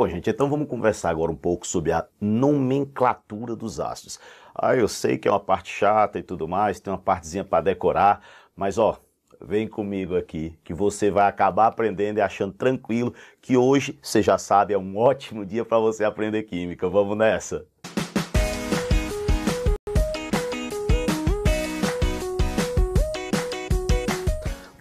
Bom, gente, então vamos conversar agora um pouco sobre a nomenclatura dos ácidos. Eu sei que é uma parte chata e tudo mais, tem uma partezinha para decorar, mas vem comigo aqui, que você vai acabar aprendendo e achando tranquilo que hoje, você já sabe, é um ótimo dia para você aprender química. Vamos nessa?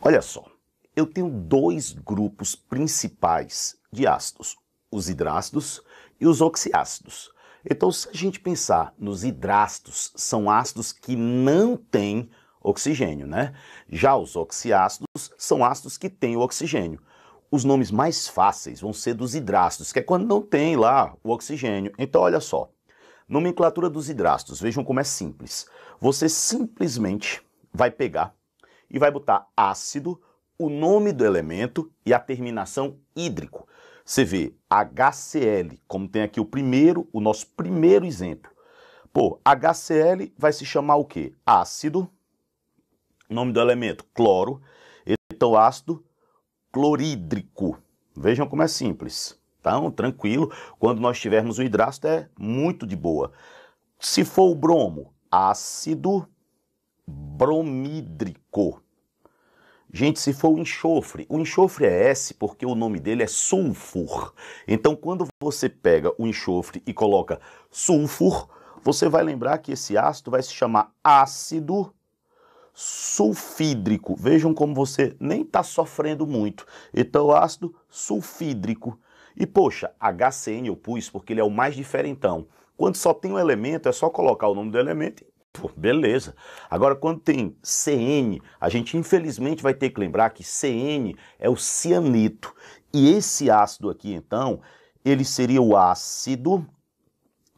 Olha só, eu tenho dois grupos principais de ácidos, os hidrácidos e os oxiácidos. Então, se a gente pensar nos hidrácidos, são ácidos que não têm oxigênio, né? Já os oxiácidos são ácidos que têm o oxigênio. Os nomes mais fáceis vão ser dos hidrácidos, que é quando não tem lá o oxigênio. Então, olha só, nomenclatura dos hidrácidos, vejam como é simples. Você simplesmente vai pegar e vai botar ácido, o nome do elemento e a terminação hídrico. Você vê HCl, como tem aqui o nosso primeiro exemplo. Pô, HCl vai se chamar o quê? Ácido, nome do elemento, cloro, então ácido clorídrico. Vejam como é simples. Então, tranquilo, quando nós tivermos o hidrácido é muito de boa. Se for o bromo, ácido bromídrico. Gente, se for o enxofre é S porque o nome dele é sulfur. Então, quando você pega o enxofre e coloca sulfur, você vai lembrar que esse ácido vai se chamar ácido sulfídrico. Vejam como você nem está sofrendo muito. Então, ácido sulfídrico. E, poxa, HCN eu pus porque ele é o mais diferentão. Quando só tem um elemento, é só colocar o nome do elemento e pô, beleza. Agora, quando tem CN, a gente infelizmente vai ter que lembrar que CN é o cianeto. E esse ácido aqui, então, ele seria o ácido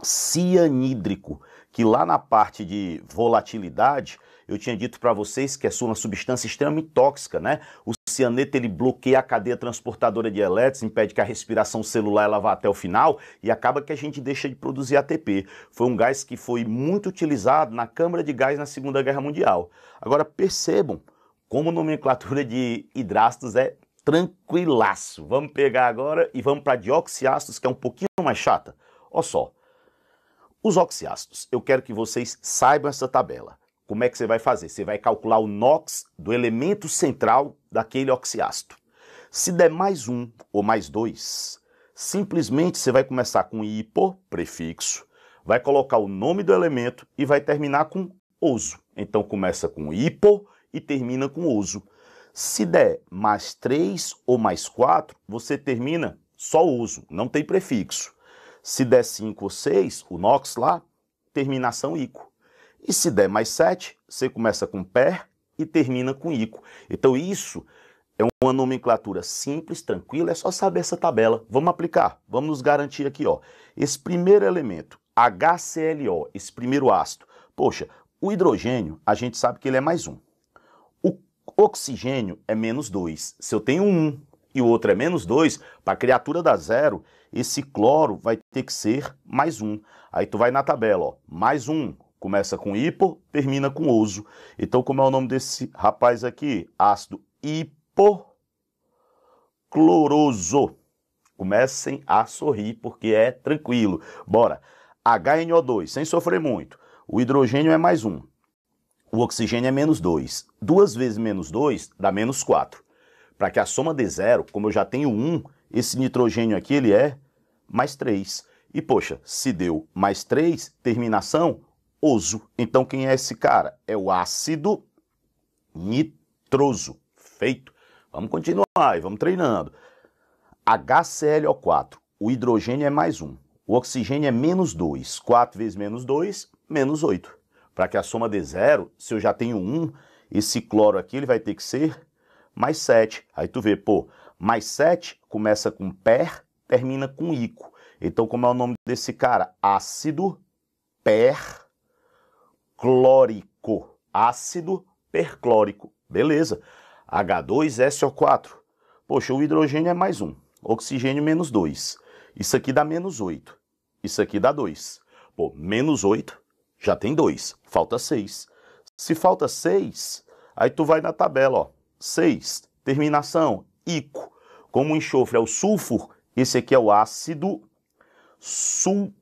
cianídrico, que lá na parte de volatilidade, eu tinha dito para vocês que é uma substância extremamente tóxica, né? O cianeto, ele bloqueia a cadeia transportadora de elétrons, impede que a respiração celular ela vá até o final e acaba que a gente deixa de produzir ATP. Foi um gás que foi muito utilizado na câmara de gás na Segunda Guerra Mundial. Agora percebam como a nomenclatura de hidrácidos é tranquilaço. Vamos pegar agora e vamos para dioxiácidos, que é um pouquinho mais chata. Olha só, os oxiácidos, eu quero que vocês saibam essa tabela. Como é que você vai fazer? Você vai calcular o NOx do elemento central daquele oxiácido. Se der mais um ou mais dois, simplesmente você vai começar com hipo, prefixo, vai colocar o nome do elemento e vai terminar com oso. Então começa com hipo e termina com oso. Se der mais 3 ou mais 4, você termina só oso, não tem prefixo. Se der 5 ou 6, o NOx lá, terminação ico. E se der mais 7, você começa com per e termina com ico. Então isso é uma nomenclatura simples, tranquila, é só saber essa tabela. Vamos aplicar, vamos nos garantir aqui, ó. Esse primeiro elemento, HClO, esse primeiro ácido, poxa, o hidrogênio, a gente sabe que ele é mais 1. O oxigênio é menos 2. Se eu tenho 1 e o outro é menos 2, para a criatura dar zero, esse cloro vai ter que ser mais 1. Aí tu vai na tabela, ó, mais 1. Começa com hipo, termina com oso. Então, como é o nome desse rapaz aqui? Ácido hipocloroso. Comecem a sorrir, porque é tranquilo. Bora. HNO2, sem sofrer muito. O hidrogênio é mais 1. O oxigênio é menos 2. 2 vezes menos 2 dá menos 4. Para que a soma dê zero, como eu já tenho 1, esse nitrogênio aqui ele é mais 3. E, poxa, se deu mais 3, terminação oso. Então, quem é esse cara? É o ácido nitroso. Feito. Vamos continuar e vamos treinando. HClO4. O hidrogênio é mais 1. O oxigênio é menos 2. 4 vezes menos 2, menos 8. Para que a soma dê zero, se eu já tenho 1, esse cloro aqui ele vai ter que ser mais 7. Aí tu vê, pô, mais 7 começa com per, termina com ico. Então, como é o nome desse cara? Ácido perclórico. Ácido perclórico. Beleza. H2SO4. Poxa, o hidrogênio é mais 1. Oxigênio menos 2. Isso aqui dá menos 8. Isso aqui dá 2. Pô, menos 8 já tem 2. Falta 6. Se falta 6, aí tu vai na tabela, ó. 6. Terminação, ico. Como o enxofre é o sulfur, Esse aqui é o ácido sulfúrico.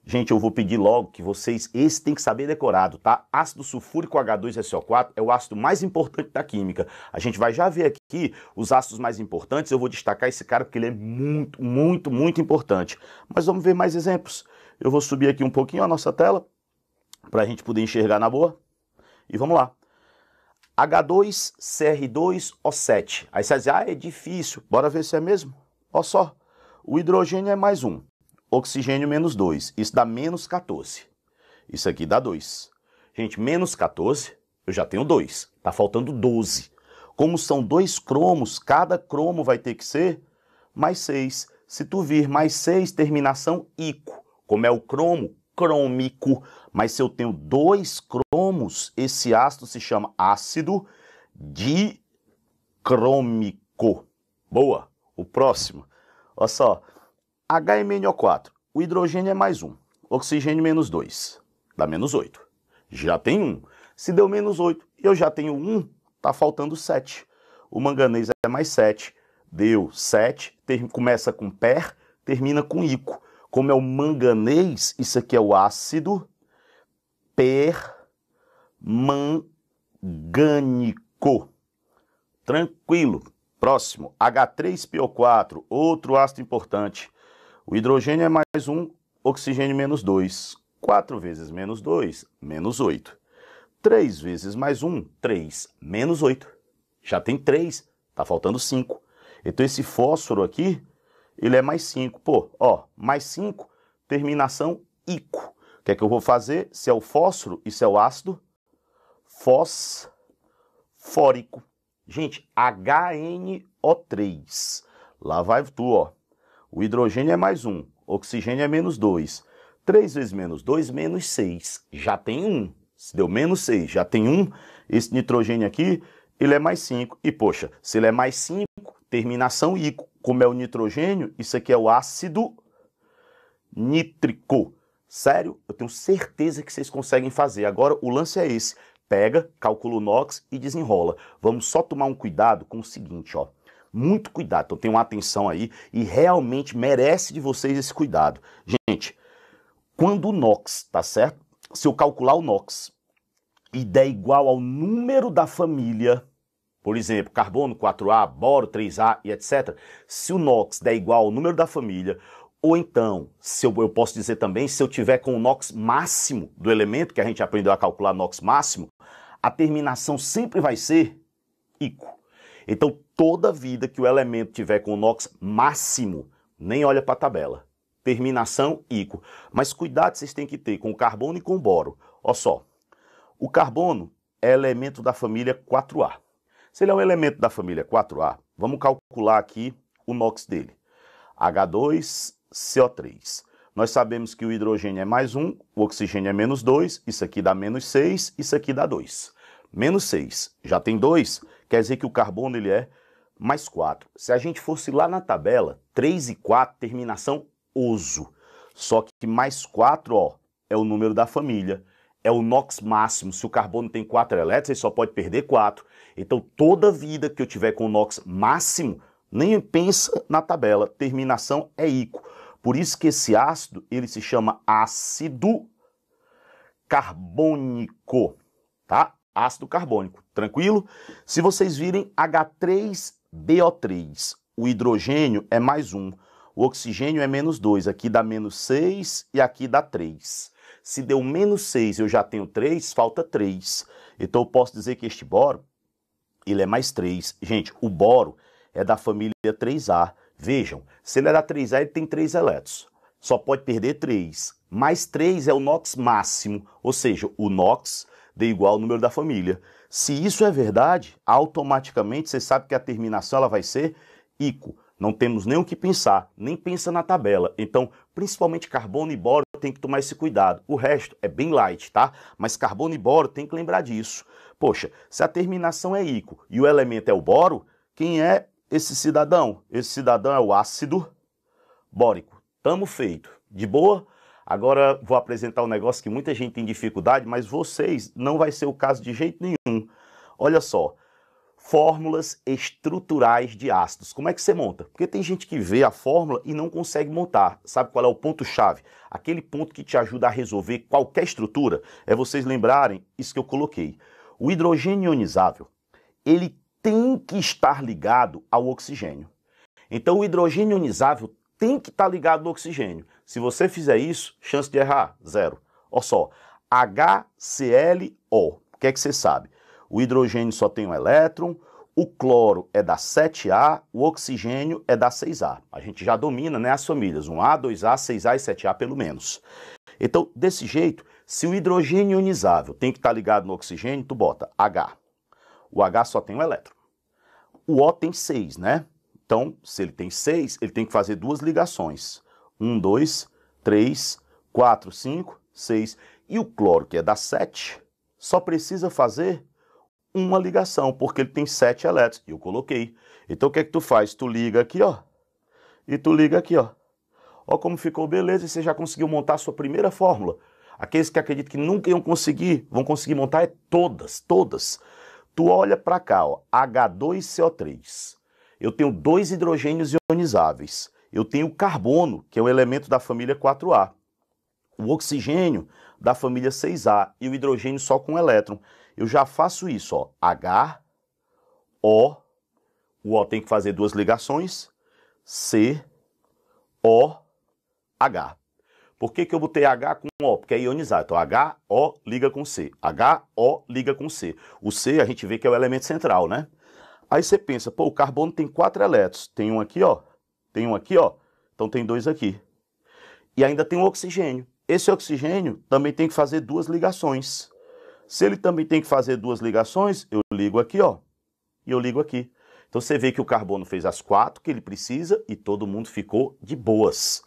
Gente, eu vou pedir logo que vocês, esse tem que saber decorado, tá? Ácido sulfúrico H2SO4 é o ácido mais importante da química. A gente vai já ver aqui os ácidos mais importantes. Eu vou destacar esse cara porque ele é muito importante. Mas vamos ver mais exemplos. Eu vou subir aqui um pouquinho a nossa tela para a gente poder enxergar na boa. E vamos lá. H2CR2O7. Aí você vai dizer, ah, é difícil. Bora ver se é mesmo. Olha só, o hidrogênio é mais 1. Oxigênio menos 2, isso dá menos 14. Isso aqui dá 2. Gente, menos 14, eu já tenho 2. Tá faltando 12. Como são 2 cromos, cada cromo vai ter que ser mais 6. Se tu vir mais 6, terminação ico. Como é o cromo, crômico. Mas se eu tenho 2 cromos, esse ácido se chama ácido dicrômico. Boa. O próximo. Olha só. HMNO4, o hidrogênio é mais 1, oxigênio menos 2, dá menos 8. Já tem 1. Se deu menos 8 e eu já tenho 1, tá faltando 7. O manganês é mais 7, deu 7, começa com per, termina com ico. Como é o manganês, isso aqui é o ácido permangânico. Tranquilo. Próximo, H3PO4, outro ácido importante. O hidrogênio é mais 1, oxigênio menos 2. 4 vezes menos 2, menos 8. 3 vezes mais 1, 3, menos 8. Já tem 3, tá faltando 5. Então esse fósforo aqui, ele é mais 5. Pô, ó, mais 5, terminação ico. O que é que eu vou fazer? Se é o fósforo, isso é o ácido fosfórico. Gente, HNO3. Lá vai tu, ó. O hidrogênio é mais 1, oxigênio é menos 2. 3 vezes menos 2, menos 6. Já tem 1. Se deu menos 6, já tem 1. Esse nitrogênio aqui, ele é mais 5. E, poxa, se ele é mais 5, terminação ico. Como é o nitrogênio, isso aqui é o ácido nítrico. Sério, eu tenho certeza que vocês conseguem fazer. Agora, o lance é esse. Pega, calcula o NOx e desenrola. Vamos só tomar um cuidado com o seguinte, ó. Muito cuidado, então tenham atenção aí e realmente merece de vocês esse cuidado. Gente, quando o NOx, tá certo? Se eu calcular o NOx e der igual ao número da família, por exemplo, carbono 4A, boro 3A e etc. Se o NOx der igual ao número da família, ou então, eu posso dizer também, se eu tiver com o NOx máximo do elemento, que a gente aprendeu a calcular NOx máximo, a terminação sempre vai ser ico. Então, toda vida que o elemento tiver com o NOx máximo, nem olha para a tabela. Terminação ico. Mas cuidado vocês têm que ter com o carbono e com o boro. Olha só, o carbono é elemento da família 4A. Se ele é um elemento da família 4A, vamos calcular aqui o NOx dele. H2CO3. Nós sabemos que o hidrogênio é mais 1, o oxigênio é menos 2, isso aqui dá menos 6, isso aqui dá 2. Menos 6, já tem 2, quer dizer que o carbono ele é mais 4. Se a gente fosse lá na tabela, 3 e 4, terminação oso. Só que mais 4, ó, é o número da família. É o NOx máximo. Se o carbono tem 4 elétrons, ele só pode perder 4. Então, toda vida que eu tiver com o NOx máximo, nem pensa na tabela. Terminação é ico. Por isso que esse ácido, ele se chama ácido carbônico, tá? Ácido carbônico, tranquilo? Se vocês virem H3BO3, o hidrogênio é mais 1, o oxigênio é menos 2, aqui dá menos 6 e aqui dá 3. Se deu menos 6 eu já tenho 3, falta 3. Então eu posso dizer que este boro, ele é mais 3. Gente, o boro é da família 3A. Vejam, se ele é da 3A, ele tem 3 elétrons. Só pode perder 3. Mais 3 é o NOx máximo, ou seja, o NOx dê igual ao número da família. Se isso é verdade, automaticamente você sabe que a terminação ela vai ser ico. Não temos nem o que pensar, nem pensa na tabela. Então, principalmente carbono e boro tem que tomar esse cuidado. O resto é bem light, tá? Mas carbono e boro tem que lembrar disso. Poxa, se a terminação é ico e o elemento é o boro, quem é esse cidadão? Esse cidadão é o ácido bórico. Tamo feito. De boa? Agora vou apresentar um negócio que muita gente tem dificuldade, mas vocês não vai ser o caso de jeito nenhum. Olha só, Fórmulas estruturais de ácidos. Como é que você monta? Porque tem gente que vê a fórmula e não consegue montar. Sabe qual é o ponto-chave? Aquele ponto que te ajuda a resolver qualquer estrutura é vocês lembrarem isso que eu coloquei. O hidrogênio ionizável, ele tem que estar ligado ao oxigênio. Então o hidrogênio ionizável tem que estar ligado no oxigênio. Se você fizer isso, chance de errar, zero. Olha só, HClO, o que é que você sabe? O hidrogênio só tem um elétron, o cloro é da 7A, o oxigênio é da 6A. A gente já domina, né, as famílias, 1A, 2A, 6A e 7A pelo menos. Então, desse jeito, se o hidrogênio ionizável tem que estar ligado no oxigênio, tu bota H. O H só tem um elétron. O O tem 6, né? Então, se ele tem 6, ele tem que fazer duas ligações. 1, 2, 3, 4, 5, 6. E o cloro, que é da 7, só precisa fazer uma ligação, porque ele tem 7 elétrons. E eu coloquei. Então o que é que tu faz? Tu liga aqui, ó. E tu liga aqui, ó. Ó como ficou beleza e você já conseguiu montar a sua primeira fórmula. Aqueles que acreditam que nunca iam conseguir, vão conseguir montar todas. Tu olha para cá, ó. H2CO3. Eu tenho 2 hidrogênios ionizáveis. Eu tenho o carbono, que é o elemento da família 4A. O oxigênio da família 6A e o hidrogênio só com elétron. Eu já faço isso, ó, H, O, o O tem que fazer duas ligações, C, O, H. Por que eu botei H com O? Porque é ionizar. Então, H, O liga com C. H, O liga com C. O C a gente vê que é o elemento central, né? Aí você pensa, pô, o carbono tem 4 elétrons. Tem um aqui, ó. Tem um aqui, ó. Então tem 2 aqui. E ainda tem o oxigênio. Esse oxigênio também tem que fazer duas ligações. Se ele também tem que fazer duas ligações, eu ligo aqui, ó, e eu ligo aqui. Então você vê que o carbono fez as 4 que ele precisa e todo mundo ficou de boas.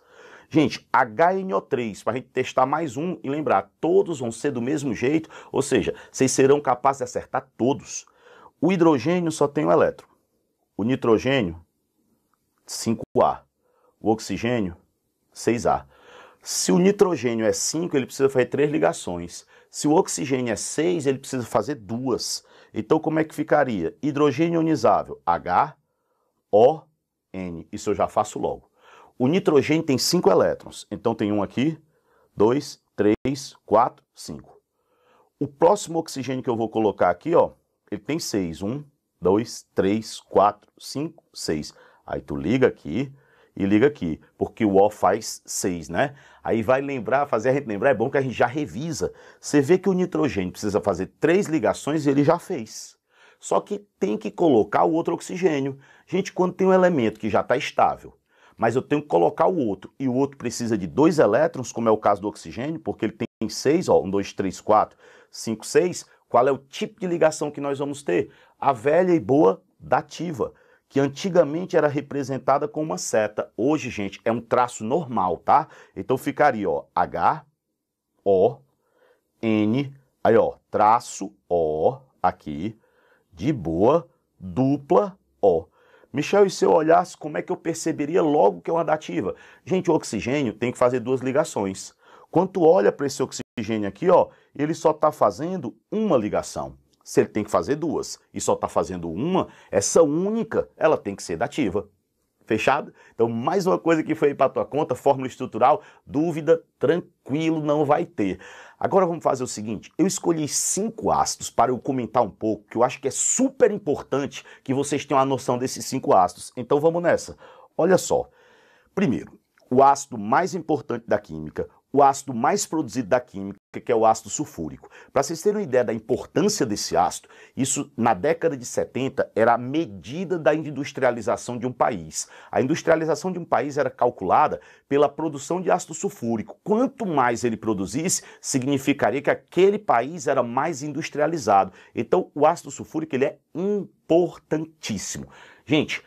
Gente, HNO3, para a gente testar mais um e lembrar, todos vão ser do mesmo jeito, ou seja, vocês serão capazes de acertar todos. O hidrogênio só tem um elétron. O nitrogênio, 5A. O oxigênio, 6A. Se o nitrogênio é 5, ele precisa fazer 3 ligações. Se o oxigênio é 6, ele precisa fazer 2. Então, como é que ficaria? Hidrogênio ionizável, H, O, N. Isso eu já faço logo. O nitrogênio tem 5 elétrons. Então, tem um aqui, 2, 3, 4, 5. O próximo oxigênio que eu vou colocar aqui, ó, ele tem 6. 1, 2, 3, 4, 5, 6. Aí tu liga aqui e liga aqui, porque o O faz 6, né? Aí vai lembrar, fazer a gente lembrar, é bom que a gente já revisa. Você vê que o nitrogênio precisa fazer 3 ligações e ele já fez. Só que tem que colocar o outro oxigênio. Gente, quando tem um elemento que já está estável, mas eu tenho que colocar o outro, e o outro precisa de 2 elétrons, como é o caso do oxigênio, porque ele tem 6, ó, 1, 2, 3, 4, 5, 6, qual é o tipo de ligação que nós vamos ter? A velha e boa dativa, que antigamente era representada com uma seta. Hoje, gente, é um traço normal, tá? Então ficaria, ó, H, O, N, aí, ó, traço O, aqui, de boa, dupla O. Michel, e se eu olhasse, como é que eu perceberia logo que é uma dativa? Gente, o oxigênio tem que fazer 2 ligações. Quando tu olha para esse oxigênio aqui, ó, ele só está fazendo uma ligação. Se ele tem que fazer 2 e só está fazendo uma, essa única, ela tem que ser dativa. Fechado? Então, mais uma coisa que foi aí para tua conta, fórmula estrutural, dúvida, tranquilo, não vai ter. Agora vamos fazer o seguinte, eu escolhi 5 ácidos para eu comentar um pouco, que eu acho que é super importante que vocês tenham a noção desses 5 ácidos. Então vamos nessa. Olha só. Primeiro, o ácido mais importante da química, o ácido mais produzido da química, que é o ácido sulfúrico. Para vocês terem uma ideia da importância desse ácido, isso na década de 70 era a medida da industrialização de um país. A industrialização de um país era calculada pela produção de ácido sulfúrico. Quanto mais ele produzisse, significaria que aquele país era mais industrializado. Então, o ácido sulfúrico ele é importantíssimo. Gente,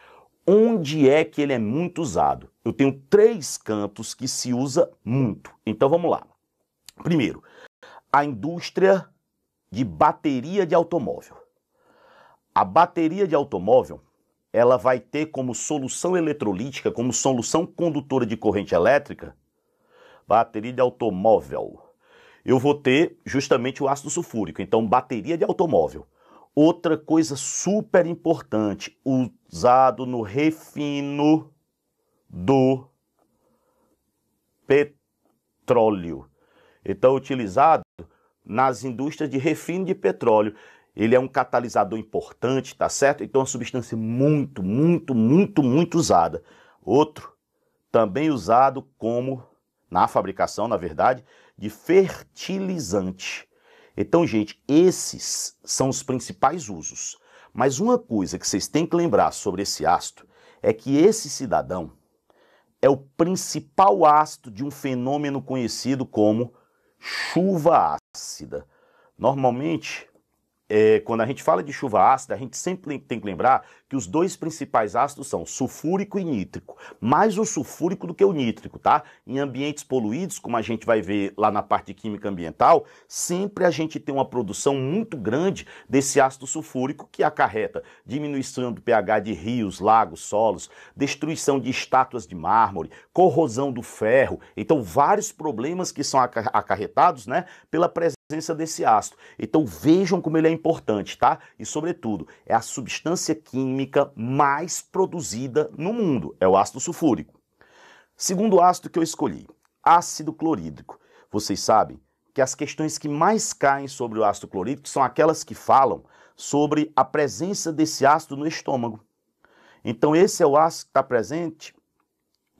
onde é que ele é muito usado? Eu tenho 3 campos que se usa muito. Então vamos lá. Primeiro, a indústria de bateria de automóvel. A bateria de automóvel, ela vai ter como solução eletrolítica, como solução condutora de corrente elétrica, bateria de automóvel. Eu vou ter justamente o ácido sulfúrico, então bateria de automóvel. Outra coisa super importante, usado no refino do petróleo. Então, utilizado nas indústrias de refino de petróleo. Ele é um catalisador importante, tá certo? Então, é uma substância muito usada. Outro, também usado como, na fabricação, na verdade, de fertilizante. Então, gente, esses são os principais usos. Mas uma coisa que vocês têm que lembrar sobre esse ácido é que esse cidadão é o principal ácido de um fenômeno conhecido como chuva ácida. Normalmente, quando a gente fala de chuva ácida, a gente sempre tem que lembrar que os dois principais ácidos são sulfúrico e nítrico. Mais o sulfúrico do que o nítrico, tá? Em ambientes poluídos, como a gente vai ver lá na parte de química ambiental, sempre a gente tem uma produção muito grande desse ácido sulfúrico que acarreta diminuição do pH de rios, lagos, solos, destruição de estátuas de mármore, corrosão do ferro. Então, vários problemas que são acarretados, né, pela presença desse ácido. Então vejam como ele é importante, tá? E sobretudo, é a substância química mais produzida no mundo, é o ácido sulfúrico. Segundo ácido que eu escolhi, ácido clorídrico. Vocês sabem que as questões que mais caem sobre o ácido clorídrico são aquelas que falam sobre a presença desse ácido no estômago. Então esse é o ácido que está presente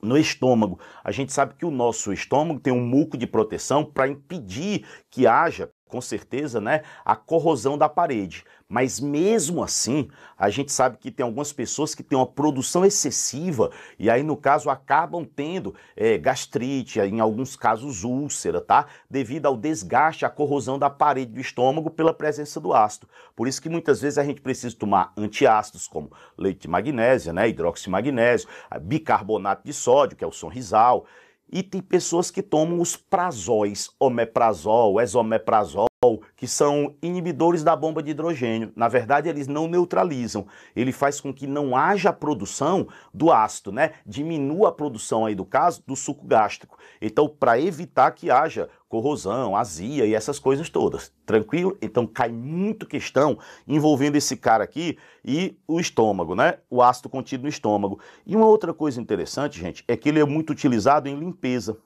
no estômago. A gente sabe que o nosso estômago tem um muco de proteção para impedir que haja, com certeza, né, a corrosão da parede. Mas mesmo assim, a gente sabe que tem algumas pessoas que têm uma produção excessiva e aí, no caso, acabam tendo gastrite, em alguns casos úlcera, tá? Devido ao desgaste, à corrosão da parede do estômago pela presença do ácido. Por isso que muitas vezes a gente precisa tomar antiácidos, como leite de magnésia, né, hidroximagnésio, bicarbonato de sódio, que é o Sonrisal. E tem pessoas que tomam os prazóis, omeprazol, esomeprazol, que são inibidores da bomba de hidrogênio. Na verdade, eles não neutralizam. Ele faz com que não haja produção do ácido, né? Diminua a produção aí do caso do suco gástrico. Então, para evitar que haja corrosão, azia e essas coisas todas. Tranquilo? Então, cai muito questão envolvendo esse cara aqui e o estômago, né? O ácido contido no estômago. E uma outra coisa interessante, gente, é que ele é muito utilizado em limpeza.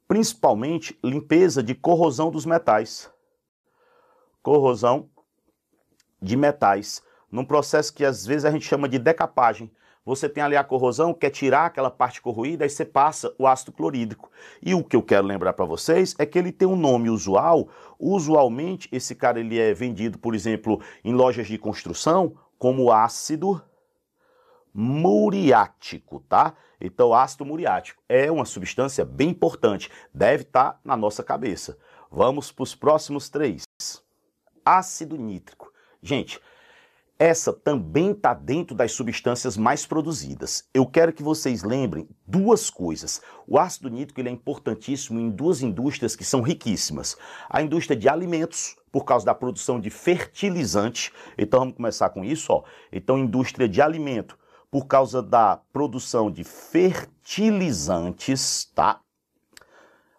Principalmente limpeza de corrosão dos metais. Corrosão de metais, num processo que às vezes a gente chama de decapagem. Você tem ali a corrosão, quer tirar aquela parte corroída, aí você passa o ácido clorídrico. E o que eu quero lembrar para vocês é que ele tem um nome usual. Usualmente, esse cara ele é vendido, por exemplo, em lojas de construção, como ácido muriático, tá? Então, ácido muriático é uma substância bem importante, deve estar na nossa cabeça. Vamos para os próximos três. Ácido nítrico. Gente, essa também está dentro das substâncias mais produzidas. Eu quero que vocês lembrem duas coisas. O ácido nítrico ele é importantíssimo em duas indústrias que são riquíssimas. A indústria de alimentos, por causa da produção de fertilizante. Então vamos começar com isso, ó. Então, indústria de alimento, por causa da produção de fertilizantes, tá?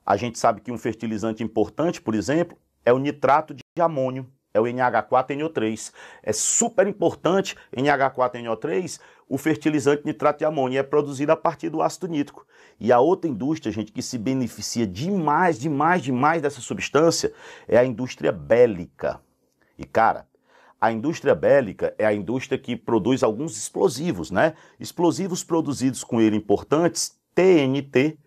A gente sabe que um fertilizante importante, por exemplo, é o nitrato de amônio. É o NH4NO3. É super importante, NH4NO3, o fertilizante nitrato de amônio, é produzido a partir do ácido nítrico. E a outra indústria, gente, que se beneficia demais dessa substância é a indústria bélica. E, cara, a indústria bélica é a indústria que produz alguns explosivos, né? Explosivos produzidos com ele importantes, TNT,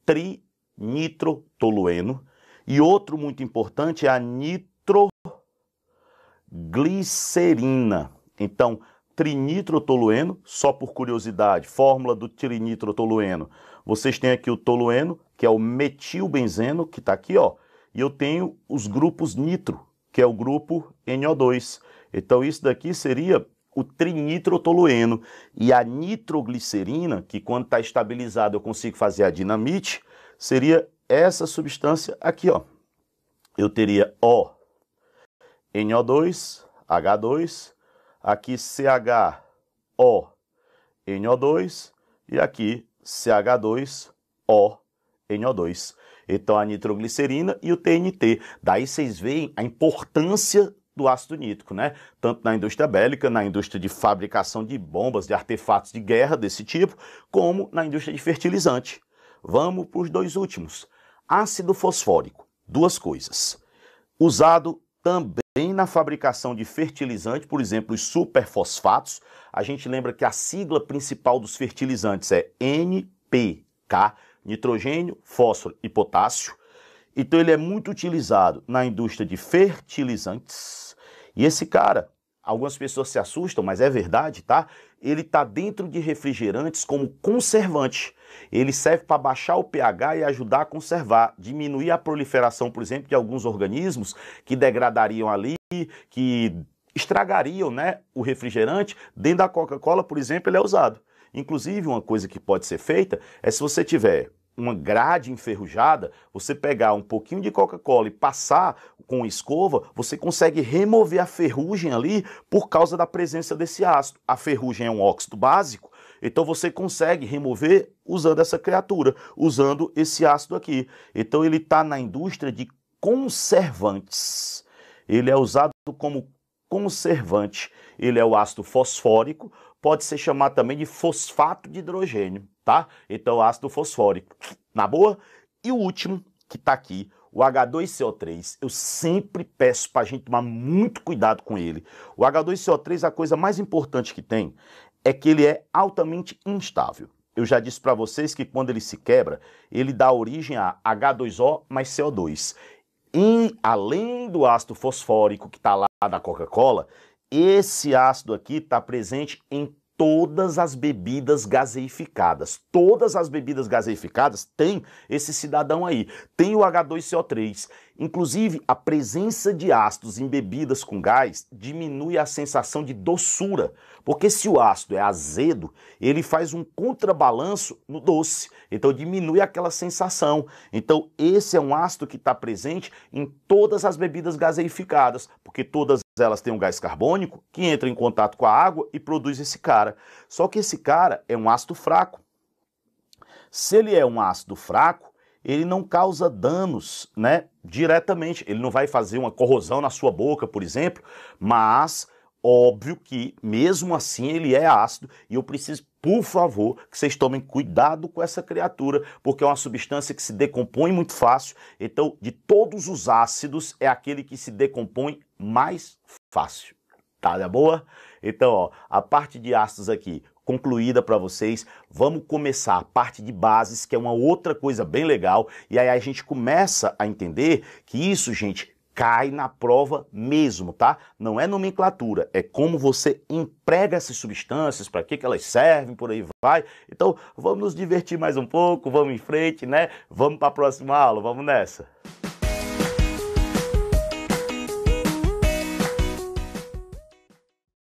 trinitrotolueno, e outro muito importante é a nitroglicerina. Então, trinitrotolueno, só por curiosidade, fórmula do trinitrotolueno. Vocês têm aqui o tolueno, que é o metilbenzeno, que está aqui, ó. E eu tenho os grupos nitro, que é o grupo NO2. Então, isso daqui seria o trinitrotolueno. E a nitroglicerina, que quando está estabilizado eu consigo fazer a dinamite, seria essa substância aqui, ó. Eu teria O, NO2, H2, aqui CHO, NO2 e aqui CH2O, NO2. Então a nitroglicerina e o TNT. Daí vocês veem a importância do ácido nítrico, né? Tanto na indústria bélica, na indústria de fabricação de bombas, de artefatos de guerra desse tipo, como na indústria de fertilizante. Vamos para os dois últimos. Ácido fosfórico, duas coisas. Usado também na fabricação de fertilizante, por exemplo, os superfosfatos. A gente lembra que a sigla principal dos fertilizantes é NPK, nitrogênio, fósforo e potássio. Então ele é muito utilizado na indústria de fertilizantes. E esse cara, algumas pessoas se assustam, mas é verdade, tá? Ele está dentro de refrigerantes como conservante. Ele serve para baixar o pH e ajudar a conservar, diminuir a proliferação, por exemplo, de alguns organismos que degradariam ali, que estragariam, né, o refrigerante. Dentro da Coca-Cola, por exemplo, ele é usado. Inclusive, uma coisa que pode ser feita é, se você tiver uma grade enferrujada, você pegar um pouquinho de Coca-Cola e passar com escova, você consegue remover a ferrugem ali por causa da presença desse ácido. A ferrugem é um óxido básico, então você consegue remover usando essa criatura, usando esse ácido aqui. Então ele está na indústria de conservantes. Ele é usado como conservante. Ele é o ácido fosfórico, pode ser chamado também de fosfato de hidrogênio, tá? Então, ácido fosfórico, na boa? E o último, que tá aqui, o H2CO3, eu sempre peço pra gente tomar muito cuidado com ele. O H2CO3, a coisa mais importante que tem é que ele é altamente instável. Eu já disse para vocês que quando ele se quebra, ele dá origem a H2O mais CO2. E além do ácido fosfórico que está lá da Coca-Cola, esse ácido aqui está presente em todas as bebidas gaseificadas. Todas as bebidas gaseificadas têm esse cidadão aí, tem o H2CO3. Inclusive, a presença de ácidos em bebidas com gás diminui a sensação de doçura, porque se o ácido é azedo, ele faz um contrabalanço no doce, então diminui aquela sensação. Então, esse é um ácido que está presente em todas as bebidas gaseificadas, porque todas elas têm um gás carbônico que entra em contato com a água e produz esse cara. Só que esse cara é um ácido fraco. Se ele é um ácido fraco, ele não causa danos, né, diretamente. Ele não vai fazer uma corrosão na sua boca, por exemplo, mas óbvio que mesmo assim ele é ácido e eu preciso, por favor, que vocês tomem cuidado com essa criatura, porque é uma substância que se decompõe muito fácil. Então, de todos os ácidos, é aquele que se decompõe mais fácil. Tá, né, boa? Então, ó, a parte de ácidos aqui concluída para vocês. Vamos começar a parte de bases, que é uma outra coisa bem legal. E aí a gente começa a entender que isso, gente, cai na prova mesmo, tá? Não é nomenclatura, é como você emprega essas substâncias, para que elas servem, por aí vai. Então, vamos nos divertir mais um pouco, vamos em frente, né? Vamos para a próxima aula, vamos nessa.